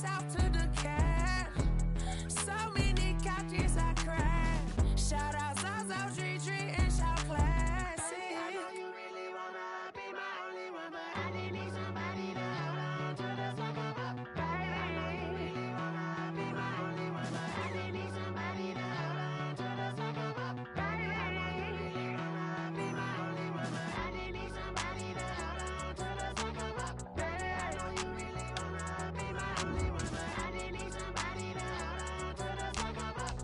south to the cat. So many couches I crack. Shout out Zazo, Tree, and shout classy. I know you really wanna be my only one, but I didn't need somebody to hold on to the sucker up, baby. I know you really wanna be my only one, but I didn't need somebody to hold on to the sucker up, baby. I know you really wanna be my only one, but I didn't need somebody to hold on to the sucker up, baby. I know you really wanna be my only one, but I didn't need somebody to hold on to the sucker up.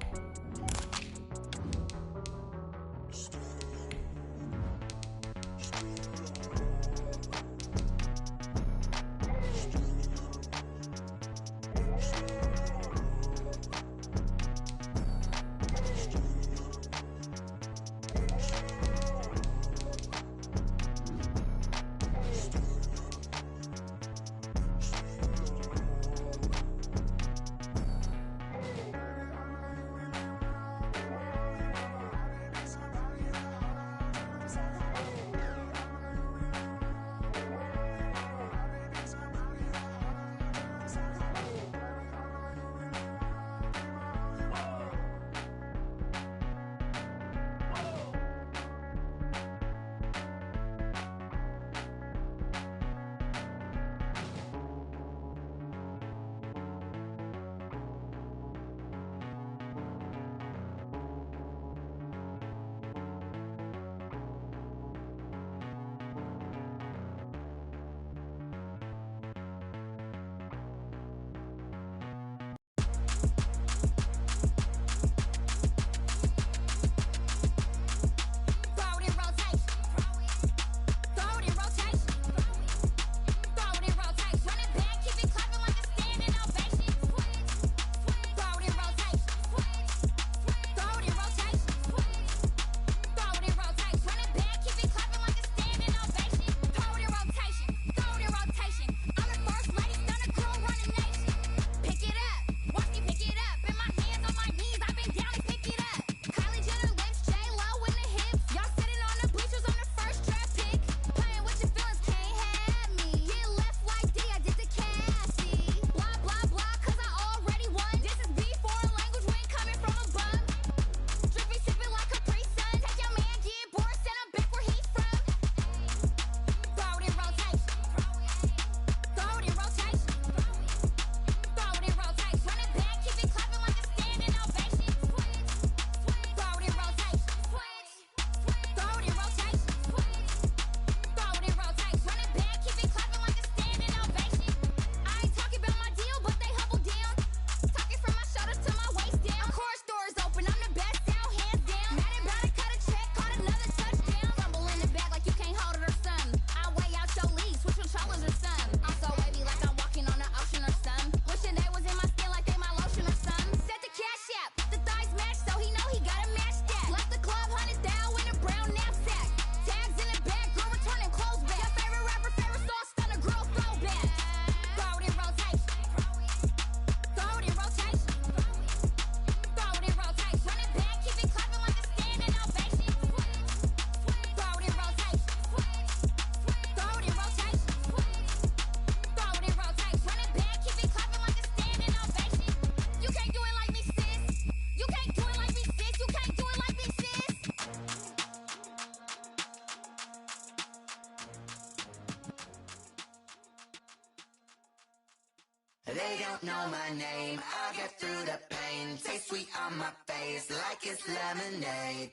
They don't know my name, I get through the pain. Taste sweet on my face like it's lemonade.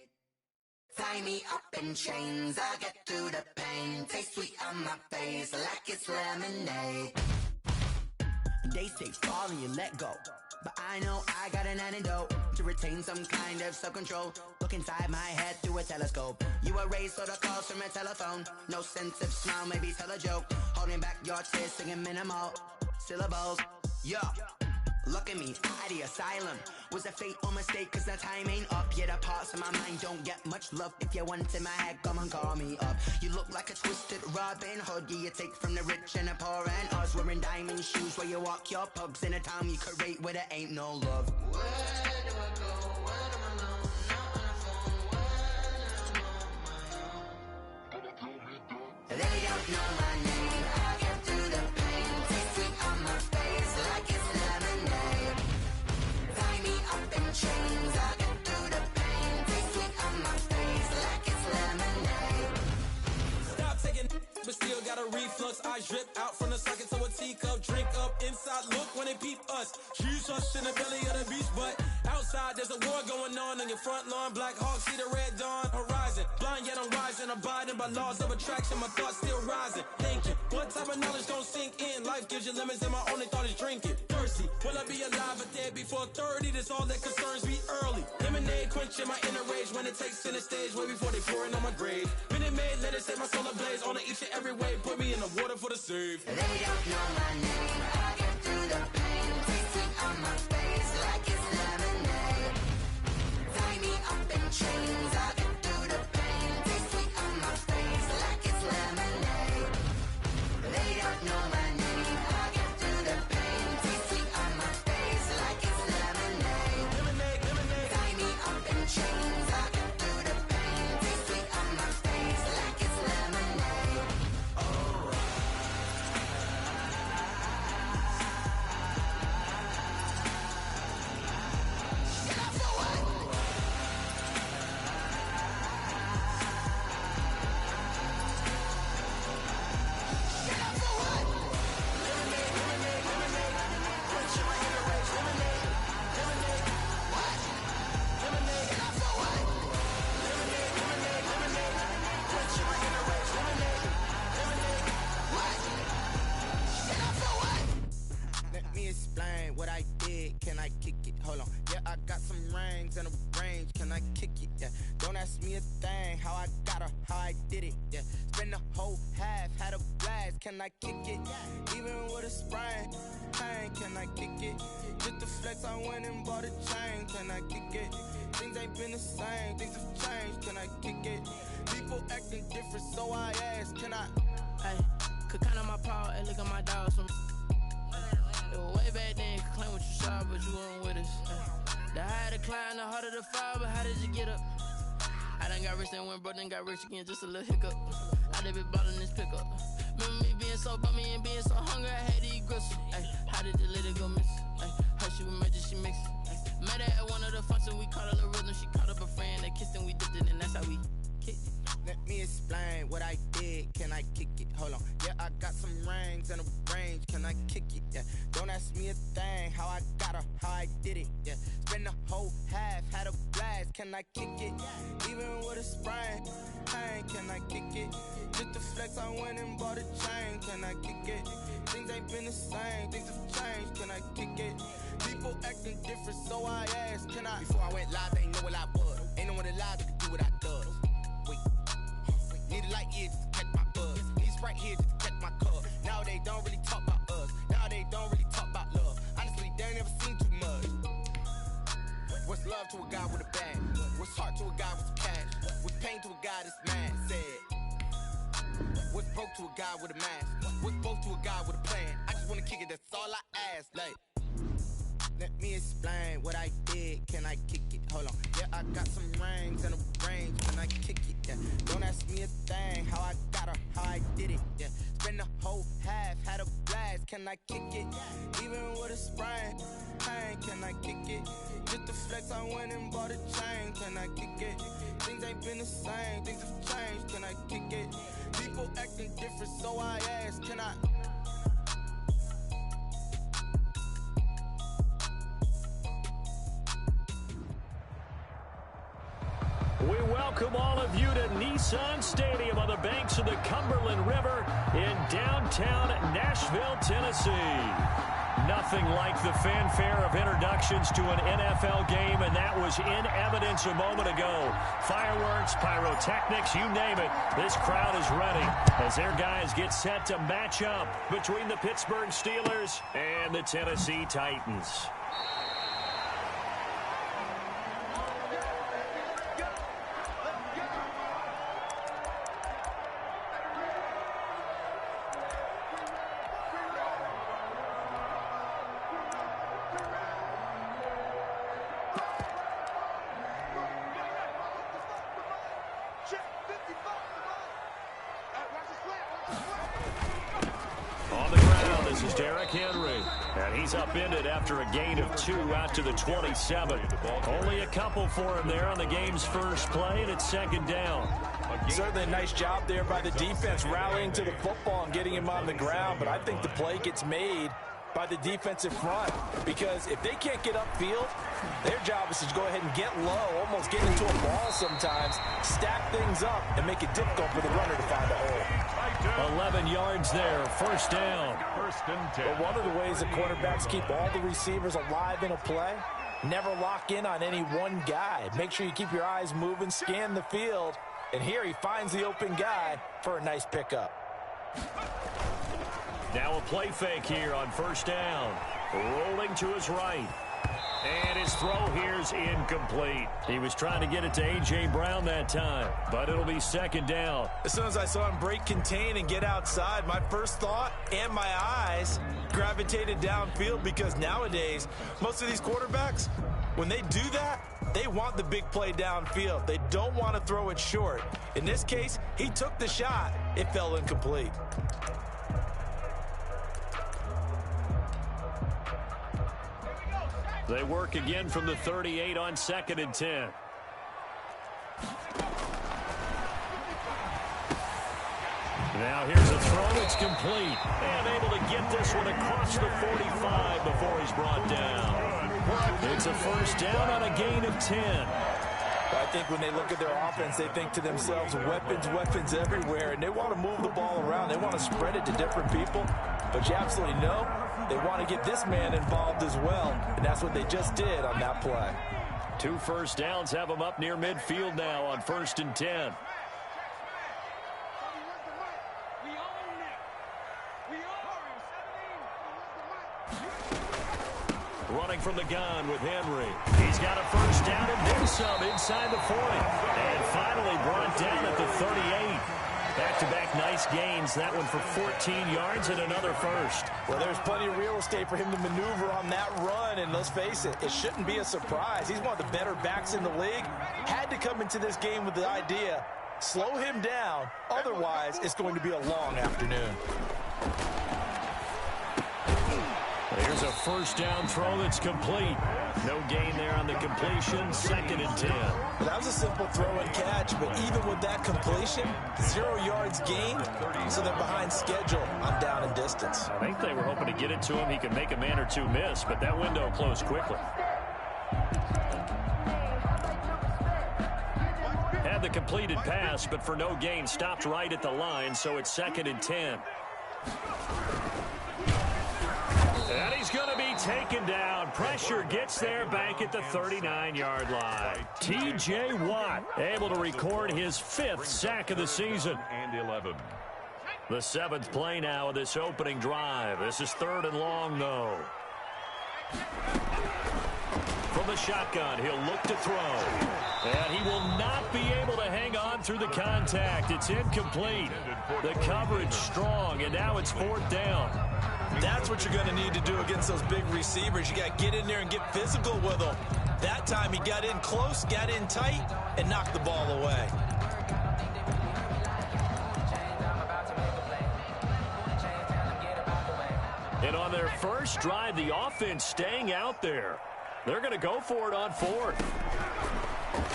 Tie me up in chains, I get through the pain. Taste sweet on my face like it's lemonade. They say fall and you let go, but I know I got an antidote to retain some kind of self-control. Look inside my head through a telescope. You erase all the calls from a telephone. No sense of smile, maybe tell a joke. Holding back your tears, singing minimal syllables. Yo, look at me, out the asylum. Was a fate or mistake, cause the time ain't up. Yeah, the parts of my mind don't get much love. If you want in my head, come and call me up. You look like a twisted Robin Hood. Yeah, you take from the rich and the poor and us. Wearing diamond shoes where you walk your pugs. In a town you create where there ain't no love. Where do I go? When I'm alone? Not on the phone. When I'm on my own. They don't know my name. I get through the pain. Taste sweet on my face like it's drip out from the socket to a teacup. Drink up inside, look when they peep us. She's us in the belly of the beast, but outside there's a war going on your front lawn. Black Hawk, see the red dawn horizon. Blind yet I'm rising, abiding by laws of attraction. My thoughts still rising, thinking, what type of knowledge gon' sink in? Life gives you limits and my only thought is drinking. Thirsty, will I be alive or dead before 30? That's all that concerns me early. Lemonade quenching my inner rage when it takes center stage way before they pouring on my grave. Minute Maid, let it set my soul ablaze on each and every way. Put me in the water for the save. They don't know my name. I get through the pain. Taste sweet on my face like it's lemonade. Tie me up in chains. I get through the pain. Taste sweet on my face like it's lemonade. They don't know my name. I get through the pain. Taste sweet on my face like it's lemonade. Lemonade, lemonade. Tie me up in chains. I get through the pain. Taste sweet on my face like it's lemonade. Let me explain what I did. Can I kick it? Hold on. Yeah, I got some rings and a range. Can I kick it? Yeah. Don't ask me a thing. How I got her, how I did it. Yeah. Spend the whole half, had a blast. Can I kick it? Even with a sprain. Pain, can I kick it? Just the flex, I went and bought a chain. Can I kick it? Things ain't been the same. Things have changed. Can I kick it? People acting different, so I ask. Can I? Hey, could count on my power and look at my dogs from. It was way back then, could claim what you saw, but you weren't with us. The higher the climb, the harder the fall, but how did you get up? I done got rich and went broke, then got rich again, just a little hiccup. I done been ballin' this pickup. Remember me being so bummy and being so hungry, I had to eat gristle. Ay, how did the lady go miss? Ay, her she was major, she mixed. Met her at one of the functions, we caught a little rhythm, she caught up a friend, they kissed and we dipped it, and that's how we kicked it. Let me explain what I did. Can I kick it? Hold on. Yeah, I got some rings and a range. Can I kick it? Yeah. Don't ask me a thing. How I got her, how I did it. Yeah. Spend the whole half, had a blast. Can I kick it? Even with a sprain. Pain, can I kick it? Just the flex, I went and bought a chain. Can I kick it? Things ain't been the same. Things have changed. Can I kick it? People acting different, so I asked. Can I? Before I went live, they ain't know what I was. Ain't no one alive that could do what I does. Wait. Need a light here just to catch my buzz. Need Sprite here just to catch my cup. Now they don't really talk about us. Now they don't really talk about love. Honestly, they ain't never seen too much. What's love to a guy with a bag? What's heart to a guy with some cash? What's pain to a guy that's mad? Said. What's broke to a guy with a mask? What's broke to a guy with a plan? I just wanna kick it, that's all I ask. Like, let me explain what I did. Can I kick it? Hold on. Yeah, I got some rings and a range. Can I kick it? Yeah. Don't ask me a thing. How I got her, how I did it. Yeah. Spend the whole half, had a blast. Can I kick it? Even with a sprain. Pain, can I kick it? Just the flex, I went and bought a chain. Can I kick it? Things ain't been the same. Things have changed. Can I kick it? People acting different, so I ask. Can I? We welcome all of you to Nissan Stadium on the banks of the Cumberland River in downtown Nashville, Tennessee. Nothing like the fanfare of introductions to an NFL game, and that was in evidence a moment ago. Fireworks, pyrotechnics, you name it. This crowd is ready as their guys get set to match up between the Pittsburgh Steelers and the Tennessee Titans. He's upended after a gain of 2 out to the 27. Only a couple for him there on the game's first play, and it's second down. Certainly a nice job there by the defense rallying to the football and getting him on the ground, but I think the play gets made by the defensive front, because if they can't get upfield, their job is to go ahead and get low, almost get into a ball sometimes, stack things up, and make it difficult for the runner to find a hole. 11 yards there, first down. First and 10. But one of the ways the quarterbacks keep all the receivers alive in a play, never lock in on any one guy. Make sure you keep your eyes moving, scan the field, and here he finds the open guy for a nice pickup. Now a play fake here on first down. Rolling to his right. And his throw here's incomplete. He was trying to get it to A.J. Brown that time, but it'll be second down. As soon as I saw him break contain and get outside, my first thought and my eyes gravitated downfield, because nowadays, most of these quarterbacks, when they do that, they want the big play downfield. They don't want to throw it short. In this case, he took the shot. It fell incomplete. They work again from the 38 on second and 10. Now here's a throw. It's complete. And able to get this one across the 45 before he's brought down. It's a first down on a gain of 10. I think when they look at their offense, they think to themselves, weapons everywhere, and they want to move the ball around. They want to spread it to different people. But you absolutely know they want to get this man involved as well, and that's what they just did on that play. 2 first downs have them up near midfield now on first and 10. Running from the gun with Henry. He's got a first down and then some inside the 40. And finally brought down at the 38. Back-to-back nice gains. That one for 14 yards and another first. Well, there's plenty of real estate for him to maneuver on that run, and let's face it, it shouldn't be a surprise. He's one of the better backs in the league. Had to come into this game with the idea, slow him down, otherwise it's going to be a long afternoon. Here's a first down throw that's complete. No gain there on the completion. Second and 10. That was a simple throw and catch, but even with that completion, 0 yards gained, so they're behind schedule on down and distance. I think they were hoping to get it to him. He could make a man or two miss, but that window closed quickly. Had the completed pass, but for no gain, stopped right at the line, so it's second and 10. And he's going to be taken down. Pressure gets there back at the 39-yard line. T.J. Watt able to record his 5th sack of the season. And 11. The 7th play now of this opening drive. This is 3rd and long, though. From the shotgun, he'll look to throw. And he will not be able to hang on through the contact. It's incomplete. The coverage strong, and now it's 4th down. That's what you're going to need to do against those big receivers. You got to get in there and get physical with them. That time he got in close, got in tight, and knocked the ball away. And on their first drive, the offense staying out there. They're going to go for it on 4th.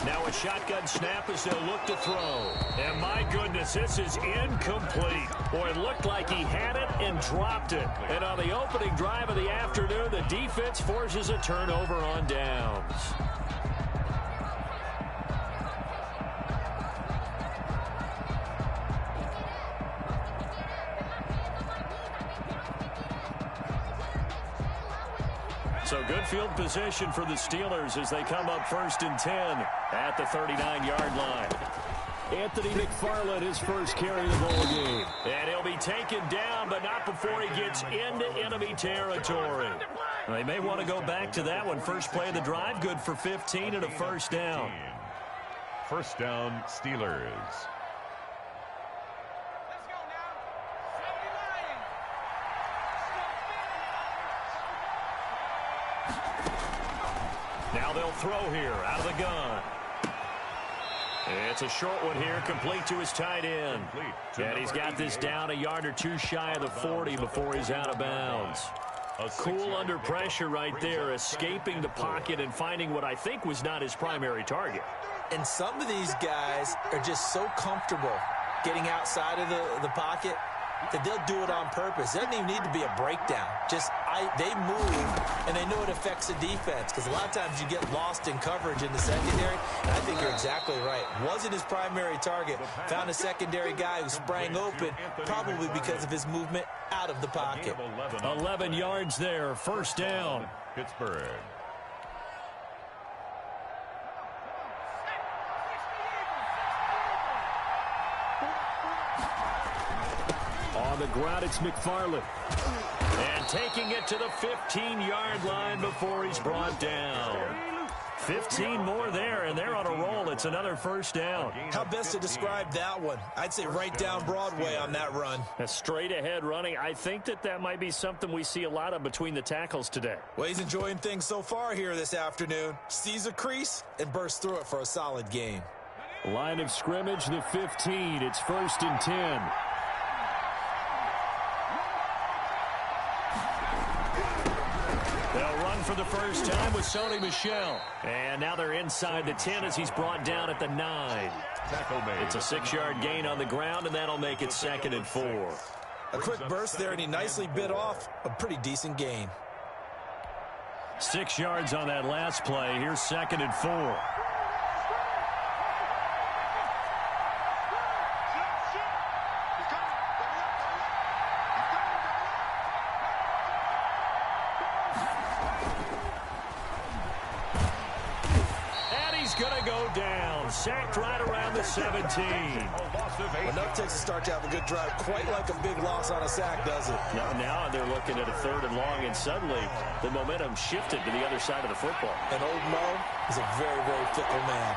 Now a shotgun snap as they'll look to throw. And my goodness, this is incomplete. Boy, it looked like he had it and dropped it. And on the opening drive of the afternoon, the defense forces a turnover on downs. So good field position for the Steelers as they come up 1st and 10 at the 39-yard line. Anthony McFarland, his first carry of the ball game. And he'll be taken down, but not before he gets into enemy territory. They may want to go back to that one. First play of the drive, good for 15 and a first down. First down, Steelers. Now they'll throw here out of the gun. It's a short one here, complete to his tight end. And he's got this down a yard or two shy of the 40 before he's out of bounds. Cool under pressure right there, escaping the pocket and finding what I think was not his primary target. And some of these guys are just so comfortable getting outside of the pocket that they'll do it on purpose. It doesn't even need to be a breakdown. They move, and they know it affects the defense, because a lot of times you get lost in coverage in the secondary, and I think you're exactly right. Wasn't his primary target. Found a secondary guy who sprang open, probably because of his movement out of the pocket. 11 yards there, first down. Pittsburgh. On the ground, it's McFarland. And taking it to the 15-yard line before he's brought down. 15 more there, and they're on a roll. It's another first down. How best to describe that one? I'd say right down Broadway on that run. A straight-ahead running. I think that might be something we see a lot of between the tackles today. Well, he's enjoying things so far here this afternoon. Sees a crease and bursts through it for a solid gain. Line of scrimmage, the 15. It's 1st and 10. They'll run for the first time with Sony Michel. And now they're inside the 10 as he's brought down at the 9. It's a 6-yard gain on the ground, and that'll make it 2nd and 4. A quick burst there, and he nicely bit off a pretty decent gain. 6 yards on that last play. Here's 2nd and 4. Sacked right around the 17. Enough takes to start to have a good drive. Quite like a big loss on a sack, does it? Now they're looking at a 3rd and long, and suddenly the momentum shifted to the other side of the football. And old Mo is a very, very fickle man.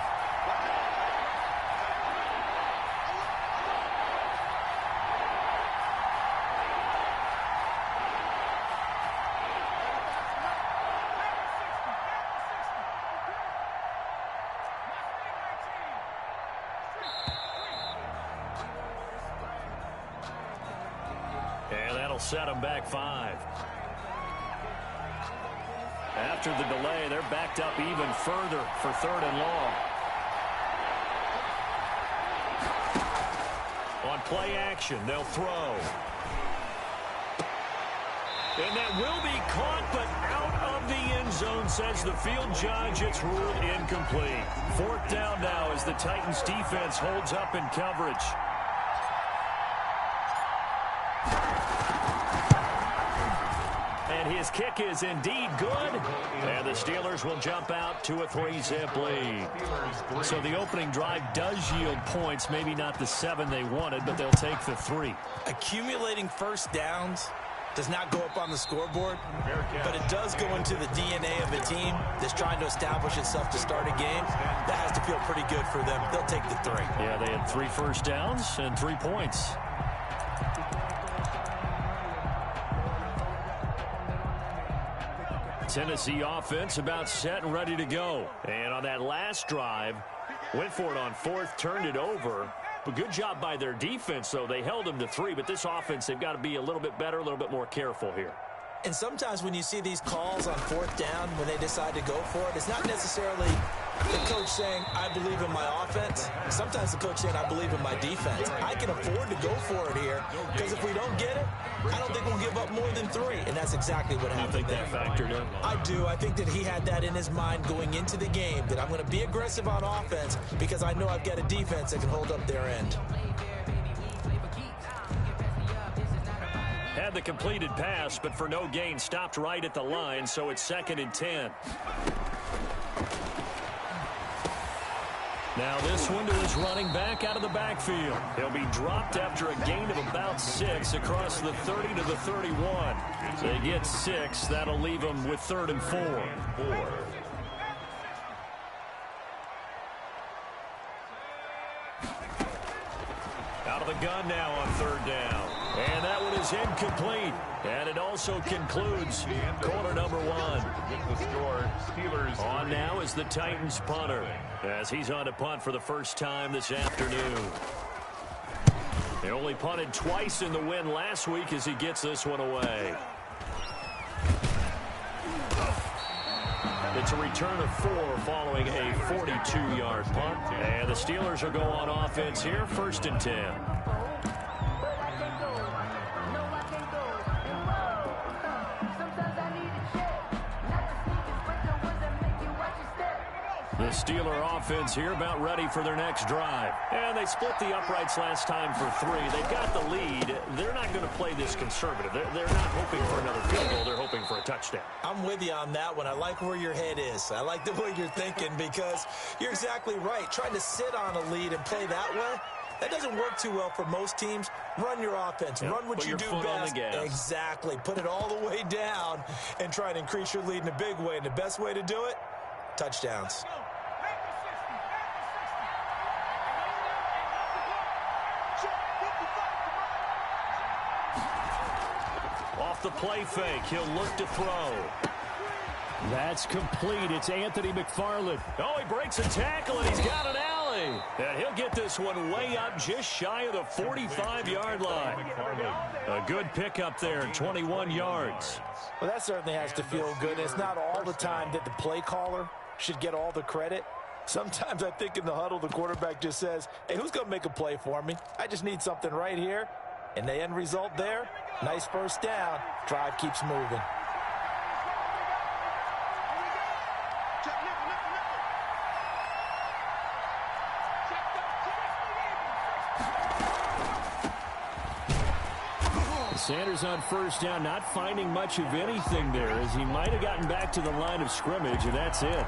Set them back 5. After the delay, they're backed up even further for 3rd and long. On play action, they'll throw. And that will be caught, but out of the end zone, says the field judge. It's ruled incomplete. 4th down now as the Titans defense holds up in coverage. And his kick is indeed good. And the Steelers will jump out to a 3-zip lead. So the opening drive does yield points. Maybe not the 7 they wanted, but they'll take the 3. Accumulating first downs does not go up on the scoreboard, but it does go into the DNA of a team that's trying to establish itself to start a game. That has to feel pretty good for them. They'll take the 3. Yeah, they had 3 first downs and 3 points. Tennessee offense about set and ready to go. And on that last drive, went for it on 4th, turned it over. But good job by their defense, though. They held them to 3, but this offense, they've got to be a little bit better, a little bit more careful here. And sometimes when you see these calls on 4th down, when they decide to go for it, it's not necessarily the coach saying, I believe in my offense. Sometimes the coach saying, I believe in my defense. I can afford to go for it here, because if we don't get it, I don't think we'll give up more than 3. And that's exactly what happened. You think that factored in? I do. I think that he had that in his mind going into the game, that I'm going to be aggressive on offense because I know I've got a defense that can hold up their end. Had the completed pass, but for no gain, stopped right at the line, so it's 2nd and 10. Now this one to his running back out of the backfield. He'll be dropped after a gain of about 6 across the 30 to the 31. They get 6. That'll leave them with 3rd and 4. Out of the gun now on 3rd down. And that one is incomplete. And it also concludes quarter number 1. With the score, Steelers. On now is the Titans punter, as he's on to punt for the first time this afternoon. They only punted twice in the win last week as he gets this one away. It's a return of 4 following a 42-yard punt. And the Steelers will go on offense here, 1st and 10. The Steeler offense here about ready for their next drive. And they split the uprights last time for 3. They've got the lead. They're not going to play this conservative. They're not hoping for another field goal. They're hoping for a touchdown. I'm with you on that one. I like where your head is. I like the way you're thinking because you're exactly right. Trying to sit on a lead and play that way, that doesn't work too well for most teams. Run your offense. Yep. Run what Put you your do foot best. on the gas. Exactly. Put it all the way down and try and increase your lead in a big way. And the best way to do it, touchdowns. Off the play fake, he'll look to throw. That's complete. It's Anthony McFarland. Oh, he breaks a tackle, and he's got an alley. And he'll get this one way up just shy of the 45-yard line. A good pickup there, 21 yards. Well, that certainly has to feel good. It's not all the time that the play caller should get all the credit. Sometimes I think in the huddle, the quarterback just says, hey, who's going to make a play for me? I just need something right here. And the end result there, nice first down. Drive keeps moving. Sanders on first down, not finding much of anything there as he might have gotten back to the line of scrimmage, and that's it.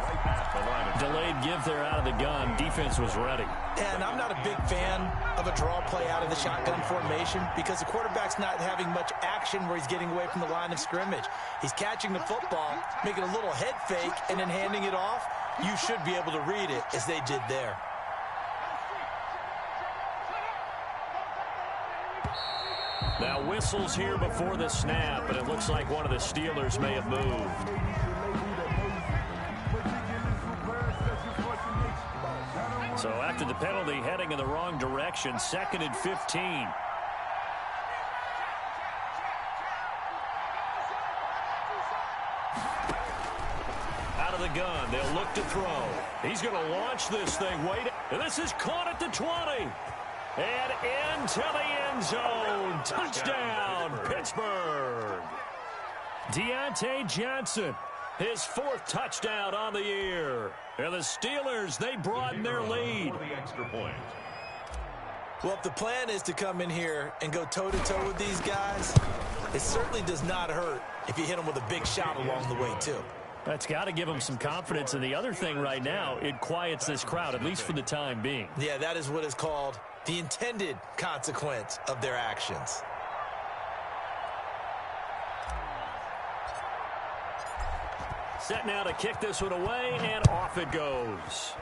Delayed give there out of the gun. Defense was ready. And I'm not a big fan of a draw play out of the shotgun formation because the quarterback's not having much action where he's getting away from the line of scrimmage. He's catching the football, making a little head fake, and then handing it off. You should be able to read it as they did there. Now whistles here before the snap, but it looks like one of the Steelers may have moved. So after the penalty, heading in the wrong direction, 2nd and 15. Out of the gun, they'll look to throw. He's going to launch this thing. Wait, and this is caught at the 20. And into the end zone. Touchdown, Pittsburgh. Deontay Johnson, his 4th touchdown on the year. And the Steelers, they broaden their lead. Well, if the plan is to come in here and go toe-to-toe with these guys, it certainly does not hurt if you hit them with a big shot along the way, too. That's got to give them some confidence. And the other thing right now, it quiets this crowd, at least for the time being. Yeah, that is what is called the intended consequence of their actions. Set now to kick this one away, and off it goes.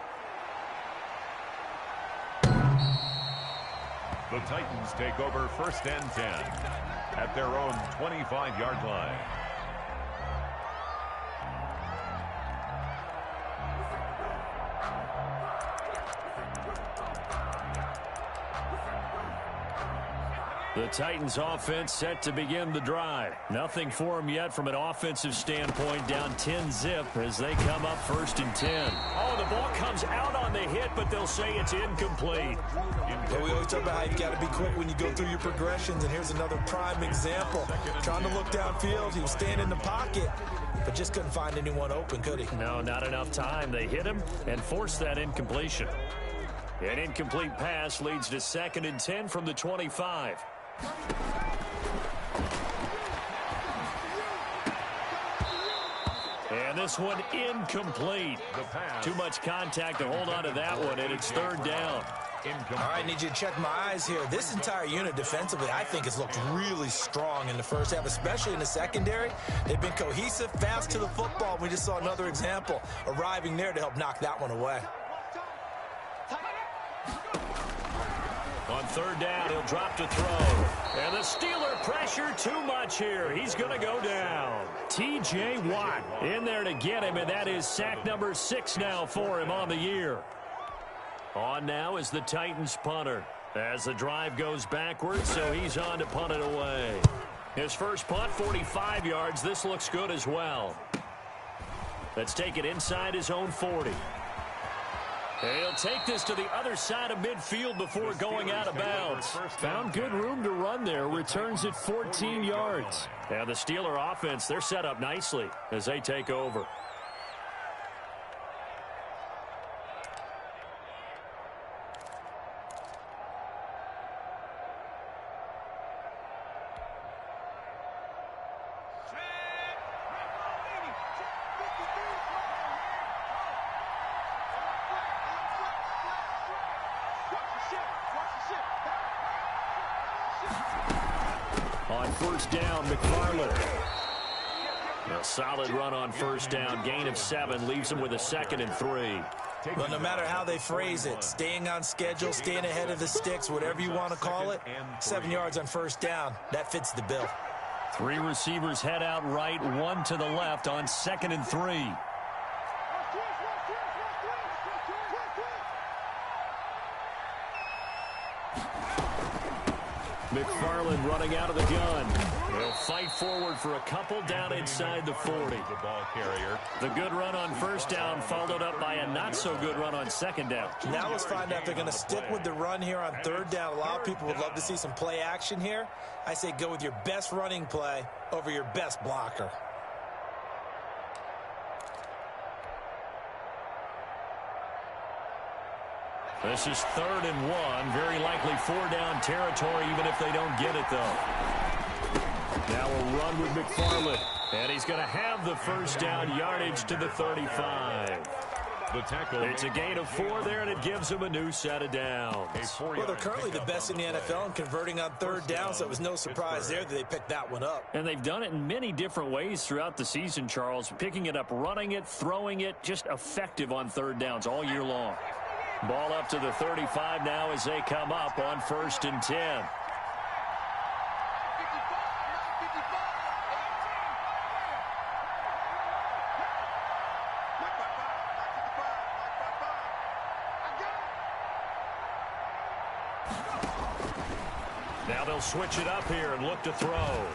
The Titans take over 1st and 10 at their own 25-yard line. The Titans offense set to begin the drive. Nothing for them yet from an offensive standpoint, down 10-zip as they come up 1st and 10. Oh, the ball comes out on the hit, but they'll say it's incomplete. Yeah, we always talk about how you got to be quick when you go through your progressions, and here's another prime example. Trying to look downfield, he was staying in the pocket, but just couldn't find anyone open, could he? No, not enough time. They hit him and forced that incompletion. An incomplete pass leads to 2nd and 10 from the 25. And this one incomplete. Too much contact to hold on to that one, and it's 3rd down. All right, I need you to check my eyes here. This entire unit defensively, I think, has looked really strong in the first half, especially in the secondary. They've been cohesive, fast to the football. We just saw another example arriving there to help knock that one away. On 3rd down, he'll drop to throw. And the Steeler pressure too much here. He's going to go down. T.J. Watt in there to get him, and that is sack number 6 now for him on the year. On now is the Titans punter as the drive goes backwards, so he's on to punt it away. His first punt, 45 yards. This looks good as well. Let's take it inside his own 40. He'll take this to the other side of midfield before going out of bounds. Found good room to run there. Returns it 14 yards. And the Steeler offense, they're set up nicely as they take over. On first down, McFarland. A solid run on first down. Gain of 7 leaves him with a 2nd and 3. Well, no matter how they phrase it, staying on schedule, staying ahead of the sticks, whatever you want to call it, 7 yards on first down, that fits the bill. 3 receivers head out right, 1 to the left on 2nd and 3. McFarland running out of the gun. They'll fight forward for a couple down inside the 40. The ball carrier. The good run on first down followed up by a not-so-good run on second down. Now let's find out if they're going to stick with the run here on third down. A lot of people would love to see some play action here. I say go with your best running play over your best blocker. This is 3rd and 1. Very likely 4-down territory, even if they don't get it, though. Now a run with McFarland. And he's going to have the first down, yardage to the 35. The tackle. It's a gain of 4 there, and it gives him a new set of downs. Well, they're currently the best in the NFL in converting on third down, so it was no surprise there that they picked that one up. And they've done it in many different ways throughout the season, Charles. Picking it up, running it, throwing it, just effective on third downs all year long. Ball up to the 35 now as they come up on 1st and 10. Now they'll switch it up here and look to throw.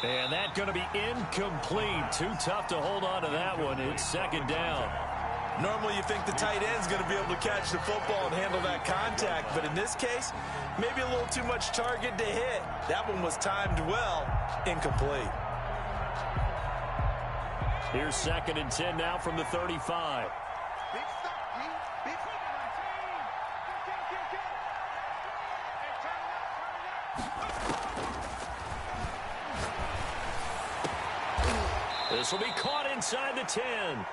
And that's going to be incomplete. Too tough to hold on to that one. It's 2nd down. Normally you think the tight end's going to be able to catch the football and handle that contact, but in this case, maybe a little too much target to hit. That one was timed well, incomplete. Here's 2nd and 10 now from the 35. This will be caught inside the 10.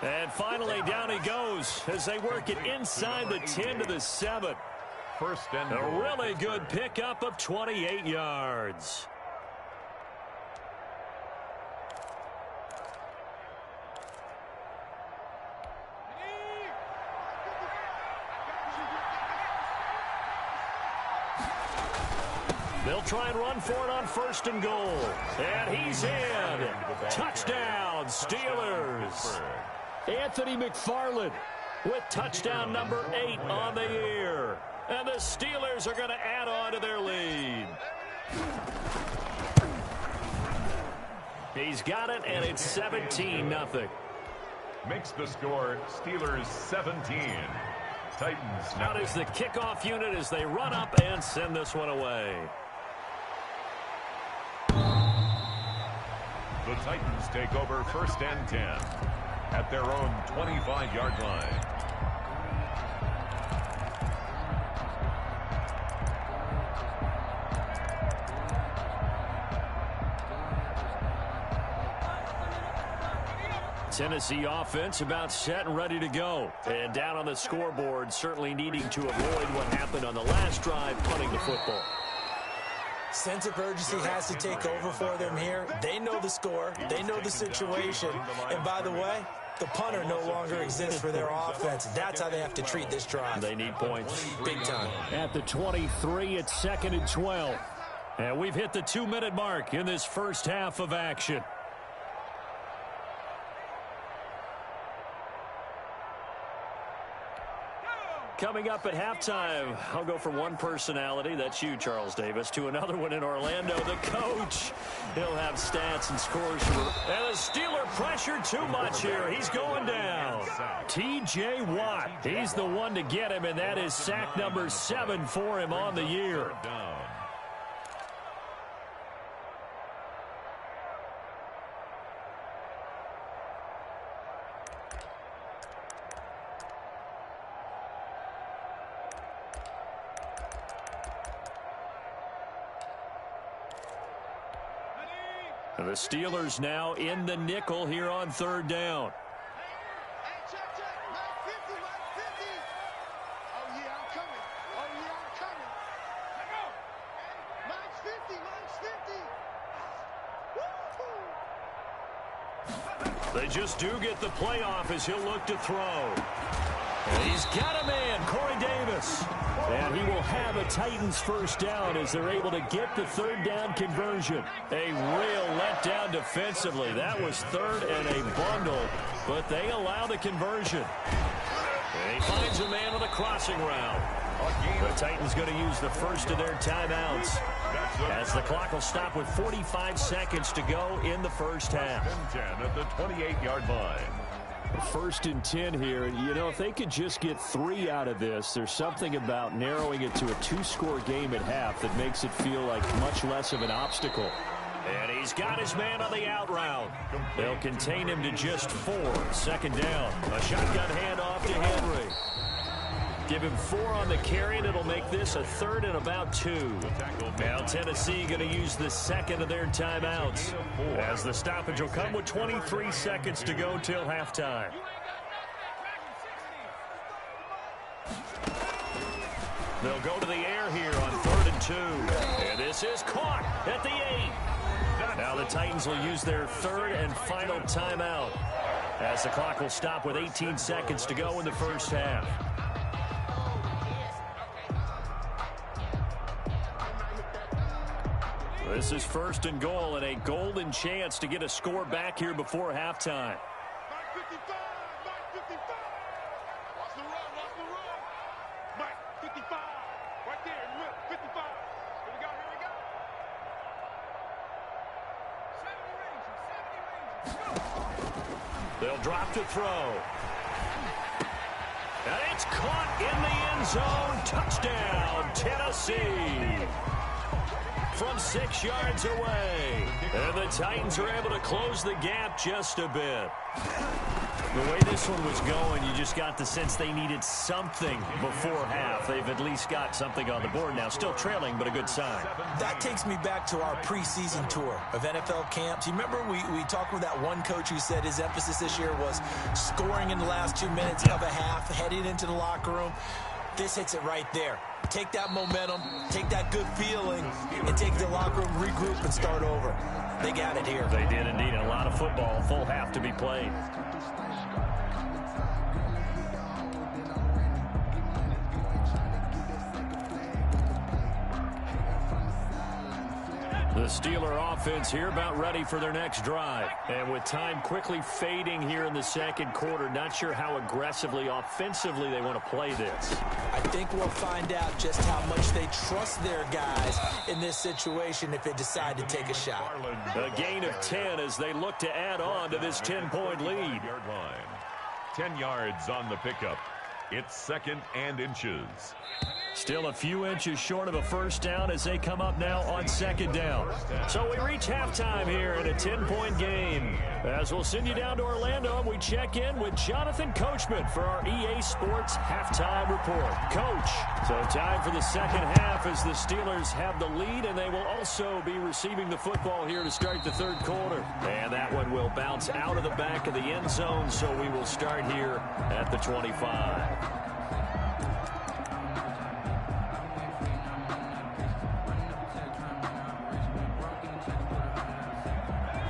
And finally, down he goes as they work it inside the 10 to the 7. First and A really good pickup of 28 yards. They'll try and run for it on 1st and goal. And he's in. Touchdown, Steelers. Anthony McFarland with touchdown number 8 on the year. And the Steelers are going to add on to their lead. He's got it, and it's 17-0. Makes the score Steelers 17. Titans. Out is the kickoff unit as they run up and send this one away. The Titans take over 1st and 10 at their own 25-yard line. Tennessee offense about set and ready to go. And down on the scoreboard, certainly needing to avoid what happened on the last drive, punting the football. Sense of urgency has to take over for them here. They know the score. They know the situation. And by the way, the punter no longer exists for their offense. That's how they have to treat this drive. They need points. Big time. At the 23, it's 2nd and 12. And we've hit the 2-minute mark in this first half of action. Coming up at halftime, I'll go from one personality, that's you, Charles Davis, to another one in Orlando, the coach. He'll have stats and scores. And the Steeler pressure too much here. He's going down. T.J. Watt, he's the one to get him, and that is sack number 7 for him on the year. The Steelers now in the nickel here on 3rd down. They just do get the playoff as he'll look to throw. And he's got a man, Corey Davis. And he will have a Titans first down as they're able to get the 3rd down conversion. A real letdown defensively. That was 3rd and a bundle, but they allow the conversion. And he finds a man on a crossing route. The Titans going to use the first of their timeouts as the clock will stop with 45 seconds to go in the first half. 10 at the 28-yard line. 1st and 10 here. You know, if they could just get 3 out of this, there's something about narrowing it to a 2-score game at half that makes it feel like much less of an obstacle. And he's got his man on the out route. They'll contain him to just 4. 2nd down. A shotgun handoff to Henry. Give him 4 on the carry, and it'll make this a 3rd and about 2. Now Tennessee going to use the 2nd of their timeouts as the stoppage will come with 23 seconds to go till halftime. They'll go to the air here on 3rd and 2. And this is caught at the 8. Now the Titans will use their 3rd and final timeout as the clock will stop with 18 seconds to go in the first half. This is 1st and goal and a golden chance to get a score back here before halftime. Watch the run. Mike, 55. Right there. Look, 55. Here we go. 70 range. They'll drop to throw. And it's caught in the end zone. Touchdown, Tennessee. From 6 yards away. And the Titans are able to close the gap just a bit. The way this one was going, you just got the sense they needed something before half. They've at least got something on the board now. Still trailing, but a good sign. That takes me back to our preseason tour of NFL camps. You remember we talked with that one coach who said his emphasis this year was scoring in the last 2 minutes of a half, heading into the locker room. This hits it right there. Take that momentum, take that good feeling, and take the locker room, regroup, and start over. They got it here. They did indeed. A lot of football, full half to be played. The Steeler offense here about ready for their next drive. And with time quickly fading here in the 2nd quarter, not sure how aggressively, offensively they want to play this. I think we'll find out just how much they trust their guys in this situation if they decide to take a shot. A gain of 10 as they look to add on to this 10-point lead. 10 yards on the pickup. It's 2nd and inches. Still a few inches short of a first down as they come up now on 2nd down. So we reach halftime here in a 10-point game. As we'll send you down to Orlando and we check in with Jonathan Coachman for our EA Sports Halftime Report. Coach, so time for the 2nd half as the Steelers have the lead, and they will also be receiving the football here to start the 3rd quarter. And that one will bounce out of the back of the end zone, so we will start here at the 25.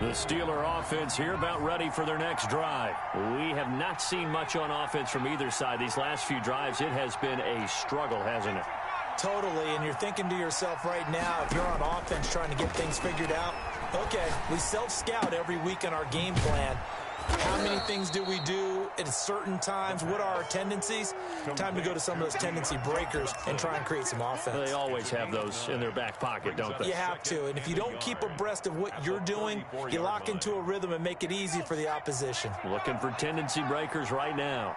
The Steeler offense here about ready for their next drive. We have not seen much on offense from either side. These last few drives, it has been a struggle, hasn't it? Totally, and you're thinking to yourself right now, if you're on offense trying to get things figured out, okay, we self-scout every week in our game plan. How many things do we do at certain times? What are our tendencies? Time to go to some of those tendency breakers and try and create some offense. They always have those in their back pocket, don't they? You have to, and if you don't keep abreast of what you're doing, you lock into a rhythm and make it easy for the opposition. Looking for tendency breakers right now.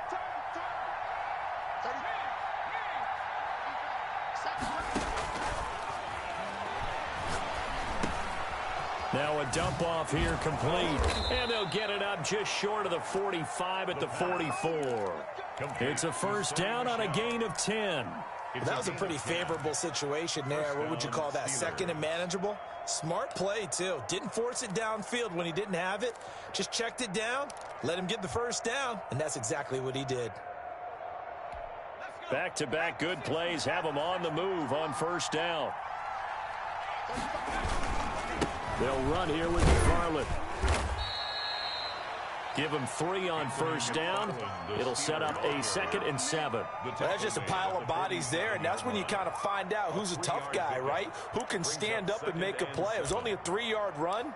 Now a dump off here complete. And they'll get it up just short of the 45 at the 44. It's a first down on a gain of 10. That was a pretty favorable situation there. What would you call that? Second and manageable? Smart play, too. Didn't force it downfield when he didn't have it. Just checked it down, let him get the first down, and that's exactly what he did. Back-to-back good plays have him on the move on first down. They'll run here with McFarland. Give him 3 on first down. It'll set up a 2nd and 7. Well, that's just a pile of bodies there, and that's when you kind of find out who's a tough guy, right? Who can stand up and make a play. It was only a 3-yard run,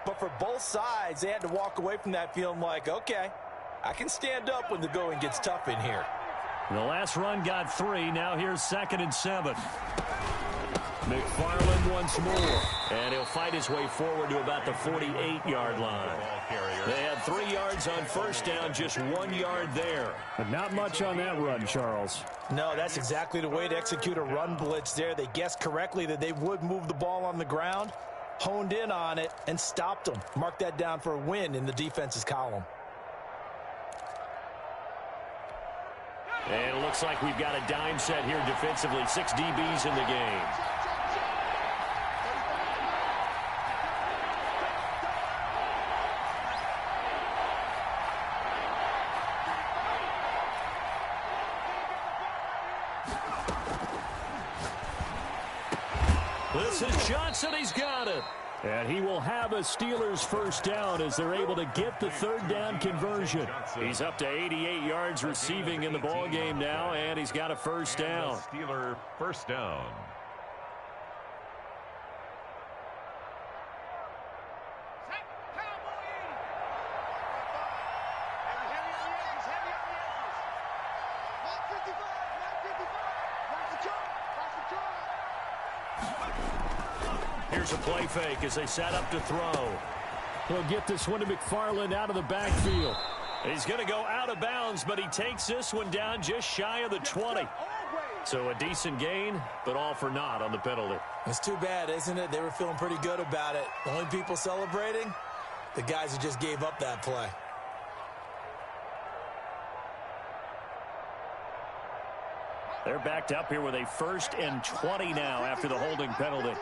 but for both sides, they had to walk away from that feeling like, okay, I can stand up when the going gets tough in here. The last run got 3. Now here's 2nd and 7. McFarland once more, and he'll fight his way forward to about the 48-yard line. They had 3 yards on first down, just 1 yard there. But not much on that run, Charles. No, that's exactly the way to execute a run blitz there. They guessed correctly that they would move the ball on the ground, honed in on it, and stopped them. Mark that down for a win in the defense's column. And it looks like we've got a dime set here defensively. 6 DBs in the game. This is Johnson. He's got it. And he will have a Steelers first down as they're able to get the 3rd down conversion. He's up to 88 yards receiving in the ball game now, and he's got a first down. Steeler first down. Here's a play fake as they set up to throw. He'll get this one to McFarland out of the backfield. He's going to go out of bounds, but he takes this one down just shy of the 20. So a decent gain, but all for naught on the penalty. It's too bad, isn't it? They were feeling pretty good about it. The only people celebrating, the guys who just gave up that play. They're backed up here with a 1st and 20 now after the holding penalty.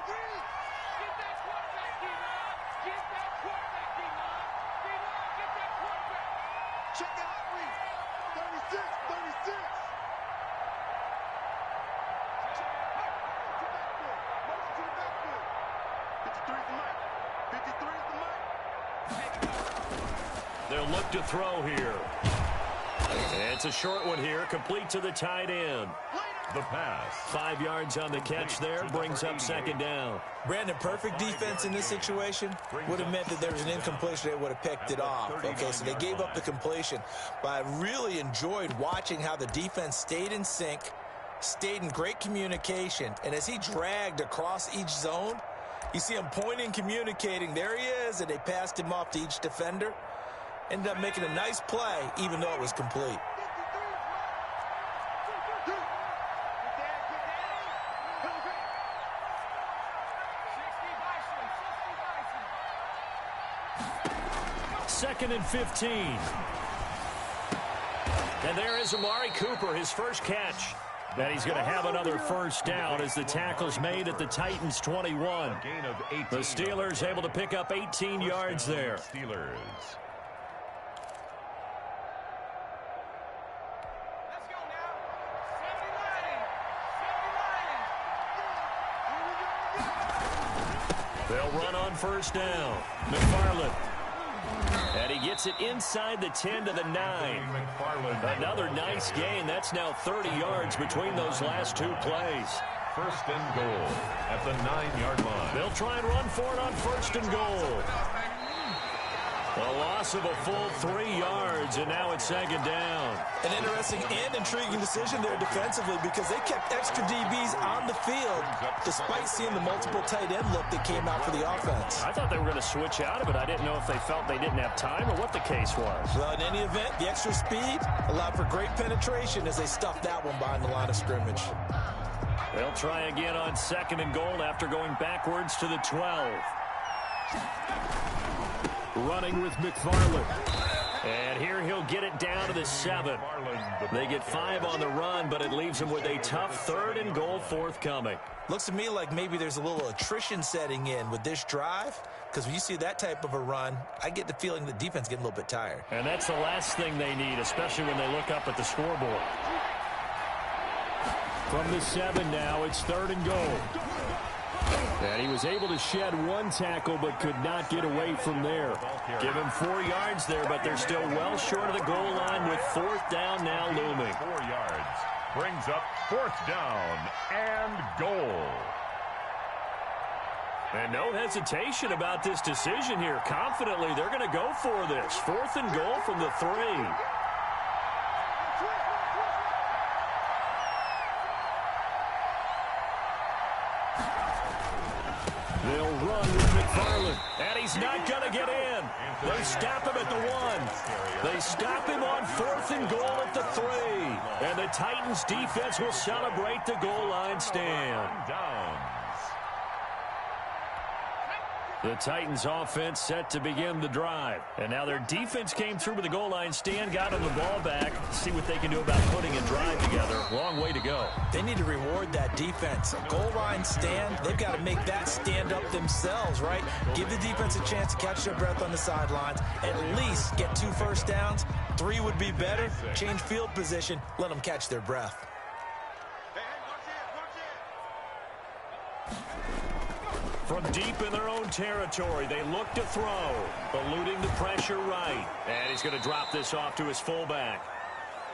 They'll look to throw here. And it's a short one here, complete to the tight end. The pass. 5 yards on the catch there, brings up 2nd down. Brandon, perfect defense in this situation would have meant that there was an incompletion. They would have picked it off. Okay, so they gave up the completion. But I really enjoyed watching how the defense stayed in sync, stayed in great communication. And as he dragged across each zone, you see him pointing, communicating. There he is, and they passed him off to each defender. Ended up making a nice play, even though it was complete. Second and 15. And there is Amari Cooper, his first catch. And he's going to have another first down as the tackle's made at the Titans' 21. The Steelers able to pick up 18 yards there. Steelers. They'll run on first down. McFarland. And he gets it inside the 10 to the 9. Another nice gain. That's now 30 yards between those last 2 plays. First and goal at the 9-yard line. They'll try and run for it on first and goal. A loss of a full 3 yards, and now it's second down. An interesting and intriguing decision there defensively because they kept extra DBs on the field despite seeing the multiple tight end look that came out for the offense. I thought they were going to switch out of it. I didn't know if they felt they didn't have time or what the case was. Well, in any event, the extra speed allowed for great penetration as they stuffed that one behind the line of scrimmage. They'll try again on second and goal after going backwards to the 12. Running with McFarland. And here he'll get it down to the 7. They get 5 on the run, but it leaves them with a tough 3rd and goal forthcoming. Looks to me like maybe there's a little attrition setting in with this drive, because when you see that type of a run, I get the feeling the defense getting a little bit tired. And that's the last thing they need, especially when they look up at the scoreboard. From the 7 now, it's 3rd and goal. And he was able to shed 1 tackle but could not get away from there. Give him 4 yards there, but they're still well short of the goal line with 4th down now looming. 4 yards. Brings up 4th down and goal. And no hesitation about this decision here. Confidently, they're going to go for this. 4th and goal from the 3. They'll run with McFarland, and he's not going to get in. They stop him at the 1. They stop him on 4th and goal at the 3. And the Titans defense will celebrate the goal line stand. The Titans offense set to begin the drive. And now their defense came through with the goal line stand, got them the ball back. See what they can do about putting a drive together. Long way to go. They need to reward that defense. A goal line stand, they've got to make that stand up themselves, right? Give the defense a chance to catch their breath on the sidelines. At least get 2 first downs. 3 would be better. Change field position. Let them catch their breath. From deep in their own territory, they look to throw, eluding the pressure right. And he's going to drop this off to his fullback.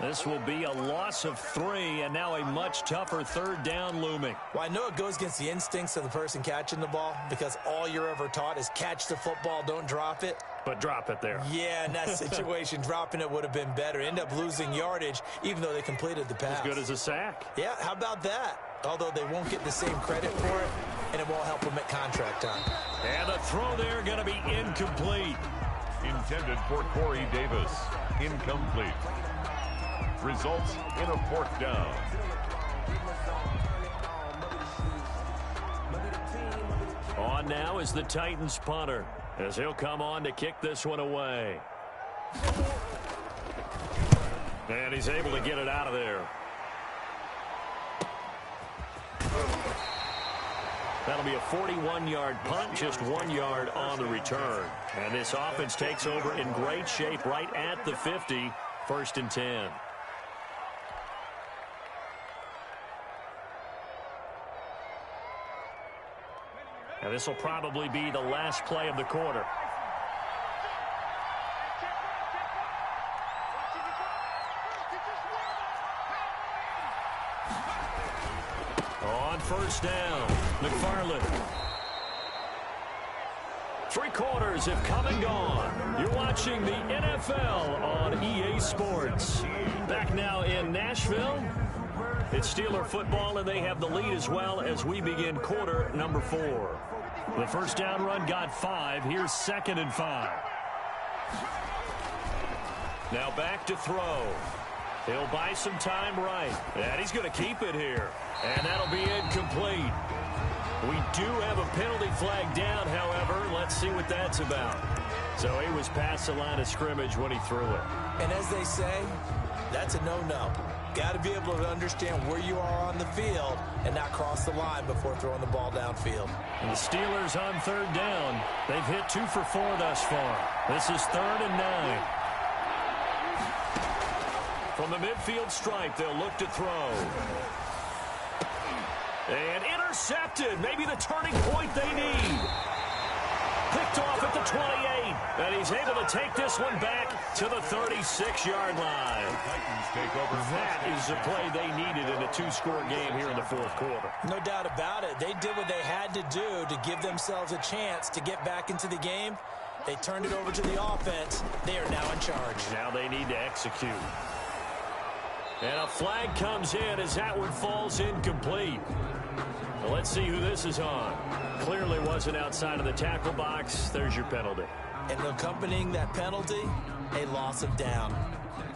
This will be a loss of 3, and now a much tougher 3rd down looming. Well, I know it goes against the instincts of the person catching the ball because all you're ever taught is catch the football, don't drop it. But drop it there. Yeah, in that situation, dropping it would have been better. End up losing yardage, even though they completed the pass. As good as a sack. Yeah, how about that? Although they won't get the same credit for it, and it won't help them at contract time. And the throw there going to be incomplete. Intended for Corey Davis. Incomplete. Results in a 4th down. On now is the Titans punter, as he'll come on to kick this one away. And he's able to get it out of there. That'll be a 41-yard punt, just 1 yard on the return. And this offense takes over in great shape right at the 50, 1st and 10. And this will probably be the last play of the quarter. On 1st down, McFarland. 3 quarters have come and gone. You're watching the NFL on EA Sports. Back now in Nashville. It's Steeler football, and they have the lead as well as we begin quarter number 4. The 1st down run got 5. Here's 2nd and 5. Now back to throw. He'll buy some time right. And he's going to keep it here. And that'll be incomplete. We do have a penalty flag down, however. Let's see what that's about. So he was past the line of scrimmage when he threw it. And as they say, that's a no-no. Got to be able to understand where you are on the field and not cross the line before throwing the ball downfield. And the Steelers on 3rd down. They've hit 2 for 4 thus far. This is 3rd and 9. From the midfield stripe, they'll look to throw. And intercepted. Maybe the turning point they need. Picked off at the 28. And he's able to take this one back to the 36-yard line. That is the play they needed in a 2-score game here in the 4th quarter. No doubt about it. They did what they had to do to give themselves a chance to get back into the game. They turned it over to the offense. They are now in charge. Now they need to execute. And a flag comes in as that one falls incomplete. Well, let's see who this is on. Clearly wasn't outside of the tackle box. There's your penalty. And accompanying that penalty, a loss of down.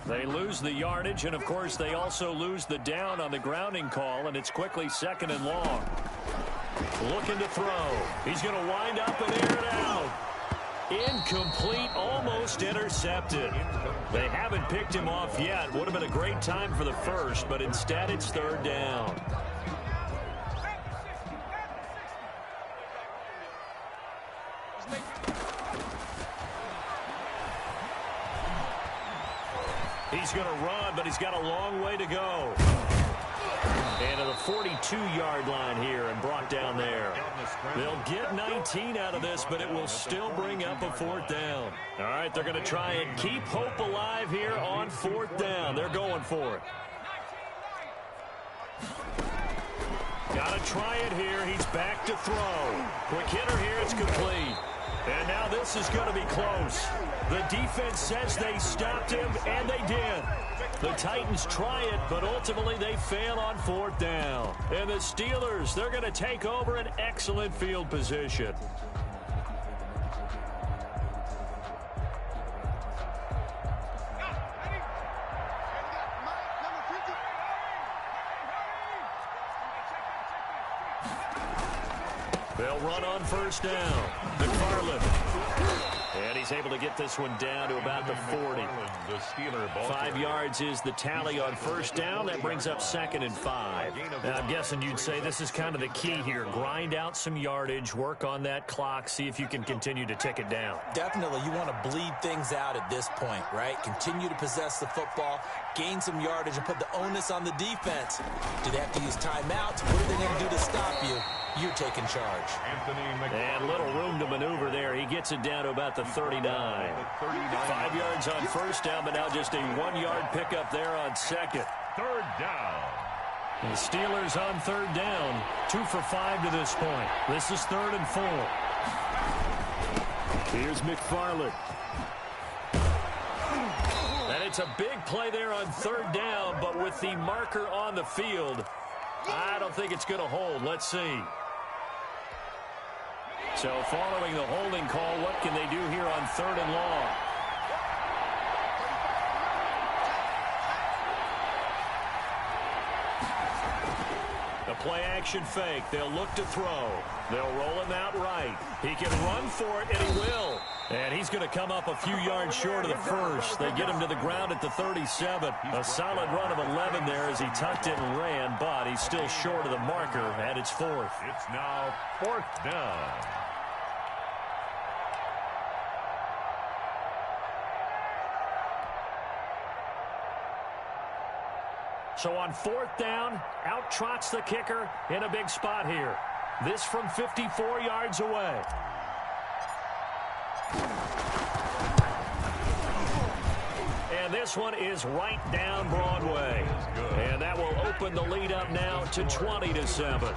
They lose the yardage, and, of course, they also lose the down on the grounding call, and it's quickly 2nd and long. Looking to throw. He's going to wind up and air it out. Incomplete, almost intercepted. They haven't picked him off yet. Would have been a great time for the first, but instead it's 3rd down. He's going to run, but he's got a long way to go. And to the 42-yard line here and brought down there. They'll get 19 out of this, but it will still bring up a 4th down. All right, they're going to try and keep hope alive here on 4th down. They're going for it. Got to try it here. He's back to throw. Quick hitter here. It's complete. And now this is going to be close. The defense says they stopped him, and they did. The Titans try it, but ultimately they fail on 4th down. And the Steelers, they're going to take over an excellent field position. They'll run on 1st down. McFarland. And he's able to get this one down to about the 40. 5 yards is the tally on 1st down. That brings up 2nd and 5. Now, I'm guessing you'd say this is kind of the key here. Grind out some yardage, work on that clock, see if you can continue to tick it down. Definitely, you want to bleed things out at this point, right? Continue to possess the football, gain some yardage, and put the onus on the defense. Do they have to use timeouts? What are they going to do to stop you? You're taking charge. And little room to maneuver there. He gets it down to about the 39. 5 yards on 1st down, but now just a 1-yard pickup there on 2nd. 3rd down. The Steelers on 3rd down. 2 for 5 to this point. This is 3rd and 4. Here's McFarland. And it's a big play there on 3rd down, but with the marker on the field, I don't think it's going to hold. Let's see. So following the holding call, what can they do here on 3rd and long? The play action fake. They'll look to throw. They'll roll him out right. He can run for it, and he will. And he's going to come up a few yards short of the first. They get him to the ground at the 37. A solid run of 11 there as he tucked it and ran, but he's still short of the marker, and it's 4th. It's now 4th down. So on 4th down, out trots the kicker in a big spot here. This from 54 yards away. And this one is right down Broadway. And that will open the lead up now to 20-7.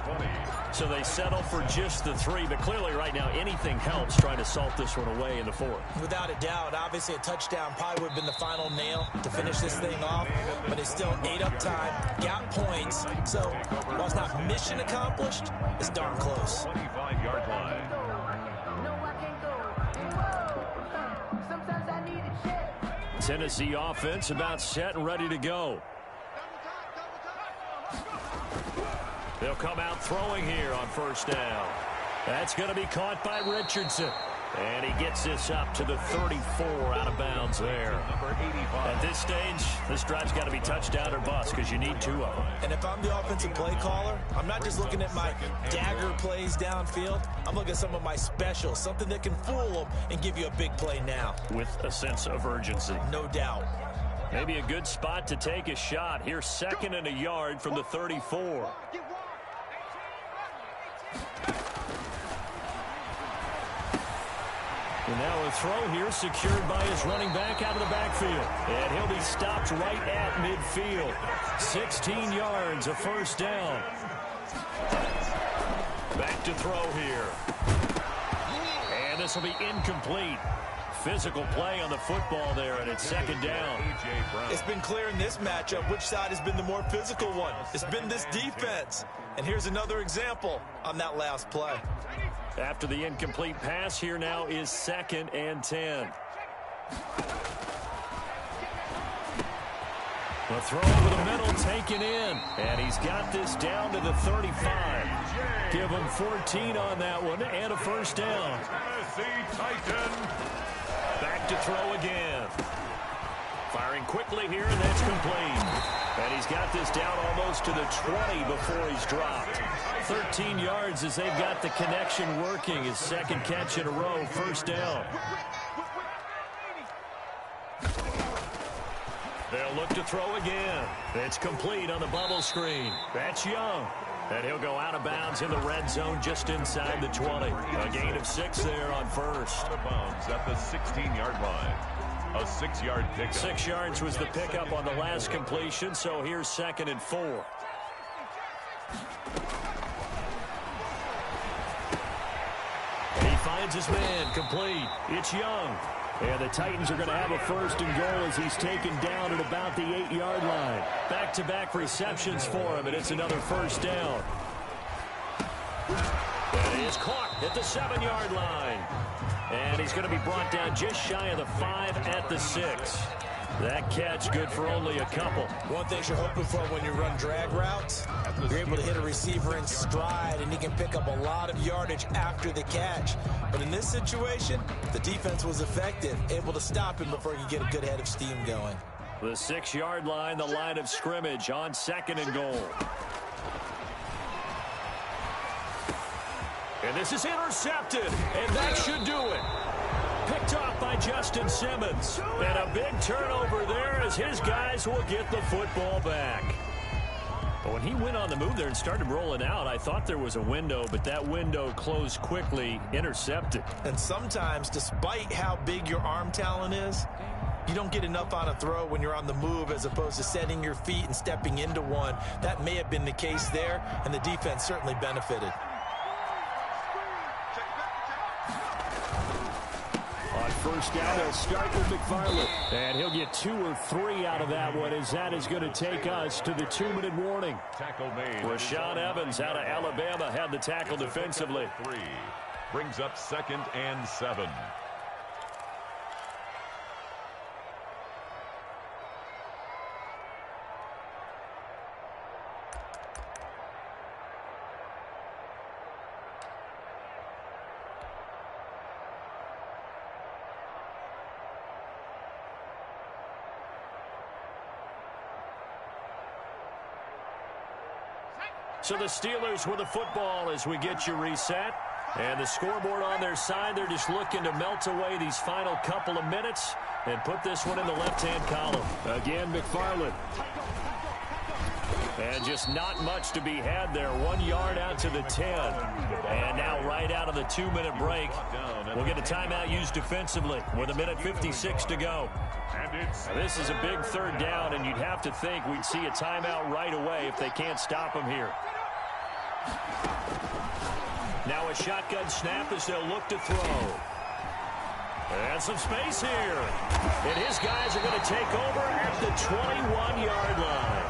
So they settle for just the 3, but clearly right now anything helps trying to salt this one away in the 4th. Without a doubt, obviously a touchdown probably would have been the final nail to finish this thing off, but it's still ate up time, got points, so while it's not mission accomplished, it's darn close. 25-yard line. Tennessee offense about set and ready to go. They'll come out throwing here on 1st down. That's going to be caught by Richardson. And he gets this up to the 34 out of bounds there. At this stage, this drive's got to be touchdown or bust because you need 2 of them. And if I'm the offensive play caller, I'm not just looking at my dagger plays downfield. I'm looking at some of my specials, something that can fool them and give you a big play now. With a sense of urgency. No doubt. Maybe a good spot to take a shot. Here's 2nd and a yard from the 34. And now a throw here secured by his running back out of the backfield. And he'll be stopped right at midfield. 16 yards, a 1st down. Back to throw here. And the this will be incomplete. Physical play on the football there, and it's second down. It's been clear in this matchup which side has been the more physical one. It's been this defense. And here's another example on that last play. After the incomplete pass, here now is 2nd and 10. The throw over the middle taken in, and he's got this down to the 35. Give him 14 on that one and a first down. Back to throw again. Firing quickly here, and that's complete. And he's got this down almost to the 20 before he's dropped. 13 yards as they've got the connection working. His second catch in a row, first down. They'll look to throw again. It's complete on the bubble screen. That's Young. And he'll go out of bounds in the red zone just inside the 20. A gain of 6 there on first. Out of bounds at the 16-yard line. A 6-yard pickup. 6 yards was the pickup on the last completion, so here's 2nd and 4. He finds his man, complete. It's Young. And the Titans are going to have a first and goal as he's taken down at about the 8-yard line. Back-to-back receptions for him, and it's another first down. And he is caught at the 7-yard line. And he's going to be brought down just shy of the 5 at the 6. That catch good for only a couple. One thing you're hoping for when you run drag routes, you're able to hit a receiver in stride, and he can pick up a lot of yardage after the catch. But in this situation, the defense was effective, able to stop him before he could get a good head of steam going. The 6-yard line, the line of scrimmage on 2nd and goal. And this is intercepted, and that should do it. Picked off by Justin Simmons. And a big turnover there as his guys will get the football back. But when he went on the move there and started rolling out, I thought there was a window, but that window closed quickly, intercepted. And sometimes, despite how big your arm talent is, you don't get enough on a throw when you're on the move as opposed to setting your feet and stepping into one. That may have been the case there, and the defense certainly benefited. On first down, they'll start with McFarland. And he'll get 2 or 3 out of that one, as that is going to take us to the 2-minute warning. Tackle made. Rashaan Evans out of Alabama had the tackle defensively. 3 brings up 2nd and 7. So the Steelers with the football as we get you reset. And the scoreboard on their side, they're just looking to melt away these final couple of minutes and put this one in the left-hand column. Again, McFarland. And just not much to be had there. 1 yard out to the 10. And now right out of the 2-minute break, we'll get a timeout used defensively with 1:56 to go. Now, this is a big third down, and you'd have to think we'd see a timeout right away if they can't stop them here. Now a shotgun snap as they'll look to throw. And some space here. And his guys are going to take over at the 21-yard line.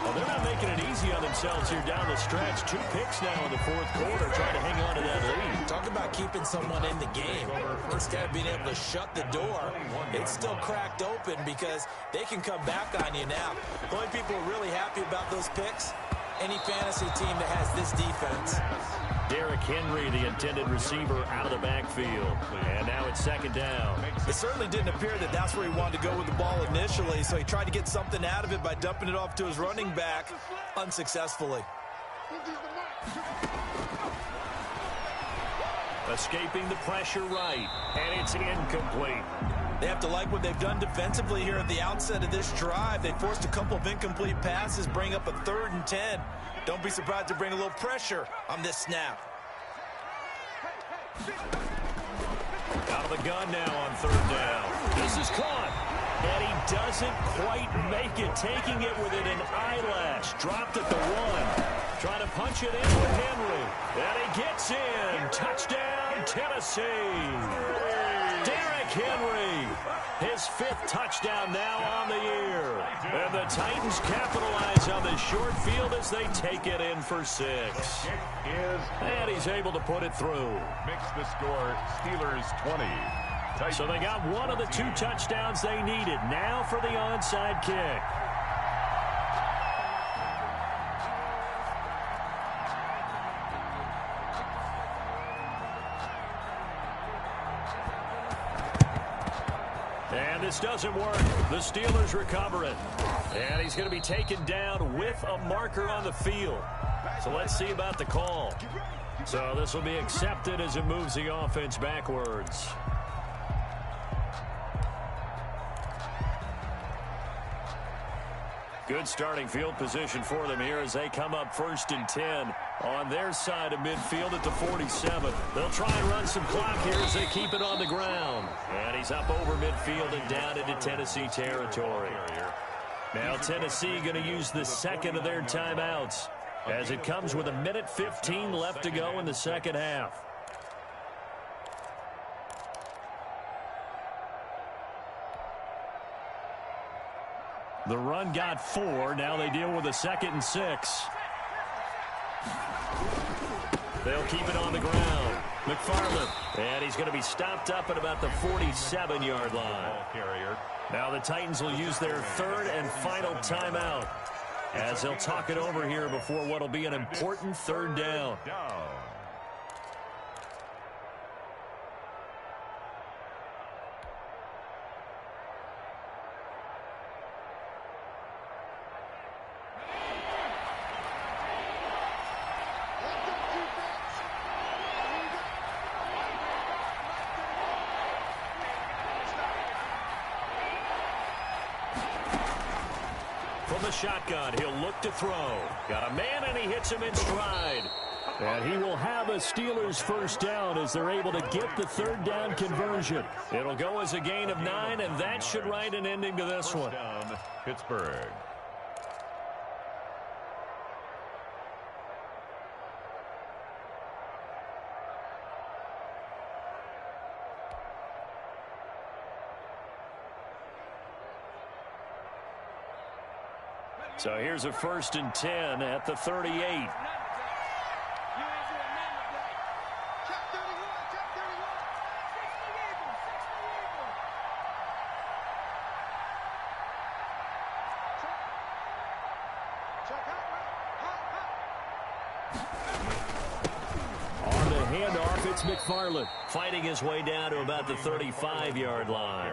Well, they're not making it easy on themselves here down the stretch. 2 picks now in the 4th quarter, trying to hang on to that lead. Talk about keeping someone in the game. Instead of being able to shut the door, it's still cracked open because they can come back on you now. The only people who are really happy about those picks, any fantasy team that has this defense. Derrick Henry, the intended receiver, out of the backfield. And now it's 2nd down. It certainly didn't appear that that's where he wanted to go with the ball initially, so he tried to get something out of it by dumping it off to his running back unsuccessfully. Escaping the pressure right, and it's incomplete. They have to like what they've done defensively here at the outset of this drive. They forced a couple of incomplete passes, bring up a 3rd and 10. Don't be surprised to bring a little pressure on this snap. Out of the gun now on 3rd down. This is caught. And he doesn't quite make it, taking it within an eyelash. Dropped at the 1. Trying to punch it in with Henry. And he gets in. Touchdown, touchdown, Tennessee. Derrick Henry, his 5th touchdown now on the year. And the Titans capitalize on the short field as they take it in for 6. And he's able to put it through. Makes the score Steelers 20. Titans. So they got one of the 2 touchdowns they needed. Now for the onside kick. And this doesn't work. The Steelers recover it. And he's going to be taken down with a marker on the field. So let's see about the call. So this will be accepted as it moves the offense backwards. Good starting field position for them here as they come up 1st and 10 on their side of midfield at the 47. They'll try and run some clock here as they keep it on the ground. And he's up over midfield and down into Tennessee territory. Now Tennessee going to use the 2nd of their timeouts as it comes with 1:15 left to go in the second half. The run got 4. Now they deal with a 2nd and 6. They'll keep it on the ground. McFarland. And he's going to be stopped up at about the 47-yard line. Now the Titans will use their 3rd and final timeout as they'll talk it over here before what will be an important 3rd down. From the shotgun, he'll look to throw. Got a man, and he hits him in stride. And he will have a Steelers 1st down as they're able to get the 3rd down conversion. It'll go as a gain of 9, and that should write an ending to this one. Down, Pittsburgh. So here's a 1st and 10 at the 38. On the handoff, it's McFarland fighting his way down to about the 35-yard line.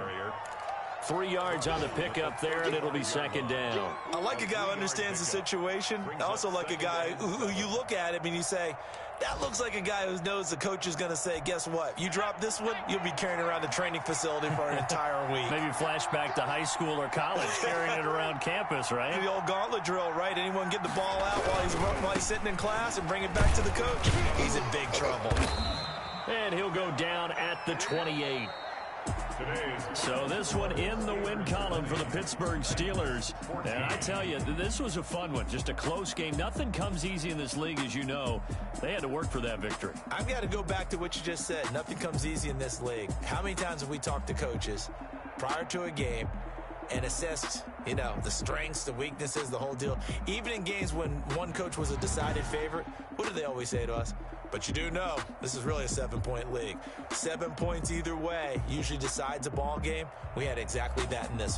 3 yards on the pickup there, and it'll be 2nd down. I like a guy who understands the situation. I also like a guy who you look at him and you say, that looks like a guy who knows the coach is going to say, guess what? You drop this one, you'll be carrying around the training facility for an entire week. Maybe flashback to high school or college, carrying it around campus, right? The old gauntlet drill, right? Anyone get the ball out while he's sitting in class and bring it back to the coach? He's in big trouble. And he'll go down at the 28. So this one in the win column for the Pittsburgh Steelers. And I tell you, this was a fun one. Just a close game. Nothing comes easy in this league, as you know. They had to work for that victory. I've got to go back to what you just said. Nothing comes easy in this league. How many times have we talked to coaches prior to a game and assessed, the strengths, the weaknesses, the whole deal? Even in games when one coach was a decided favorite, what do they always say to us? But you do know this is really a 7-point league. 7 points either way usually decides a ball game. We had exactly that in this